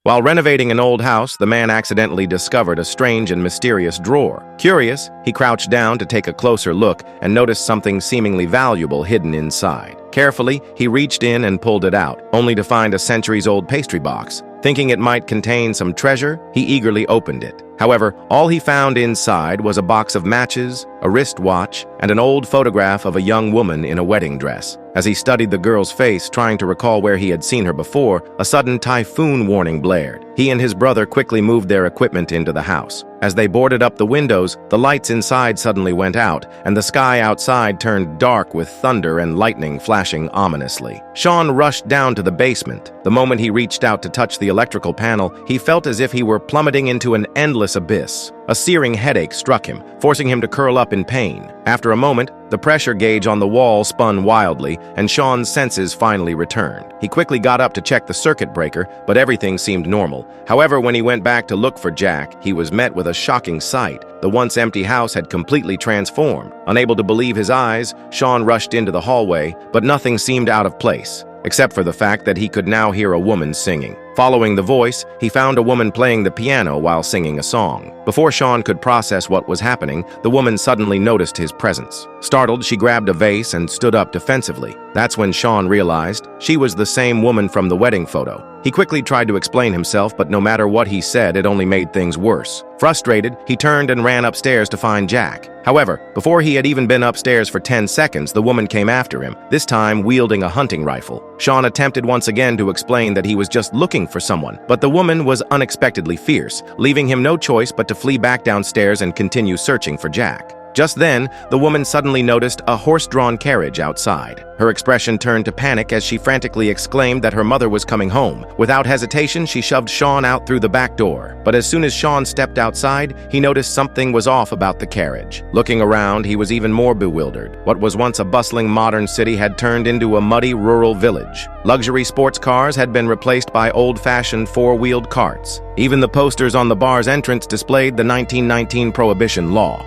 While renovating an old house, the man accidentally discovered a strange and mysterious drawer. Curious, he crouched down to take a closer look and noticed something seemingly valuable hidden inside. Carefully, he reached in and pulled it out, only to find a centuries-old pastry box. Thinking it might contain some treasure, he eagerly opened it. However, all he found inside was a box of matches, a wristwatch, and an old photograph of a young woman in a wedding dress. As he studied the girl's face, trying to recall where he had seen her before, a sudden typhoon warning blared. He and his brother quickly moved their equipment into the house. As they boarded up the windows, the lights inside suddenly went out, and the sky outside turned dark with thunder and lightning flashing ominously. Sean rushed down to the basement. The moment he reached out to touch the electrical panel, he felt as if he were plummeting into an endless abyss. A searing headache struck him, forcing him to curl up in pain. After a moment, the pressure gauge on the wall spun wildly, and Sean's senses finally returned. He quickly got up to check the circuit breaker, but everything seemed normal. However, when he went back to look for Jack, he was met with a shocking sight. The once empty house had completely transformed. Unable to believe his eyes, Sean rushed into the hallway, but nothing seemed out of place, except for the fact that he could now hear a woman singing. Following the voice, he found a woman playing the piano while singing a song. Before Sean could process what was happening, the woman suddenly noticed his presence. Startled, she grabbed a vase and stood up defensively. That's when Sean realized she was the same woman from the wedding photo. He quickly tried to explain himself, but no matter what he said, it only made things worse. Frustrated, he turned and ran upstairs to find Jack. However, before he had even been upstairs for 10 seconds, the woman came after him, this time wielding a hunting rifle. Sean attempted once again to explain that he was just looking for someone, but the woman was unexpectedly fierce, leaving him no choice but to flee back downstairs and continue searching for Jack. Just then, the woman suddenly noticed a horse-drawn carriage outside. Her expression turned to panic as she frantically exclaimed that her mother was coming home. Without hesitation, she shoved Sean out through the back door. But as soon as Sean stepped outside, he noticed something was off about the carriage. Looking around, he was even more bewildered. What was once a bustling modern city had turned into a muddy rural village. Luxury sports cars had been replaced by old-fashioned four-wheeled carts. Even the posters on the bar's entrance displayed the 1919 prohibition law.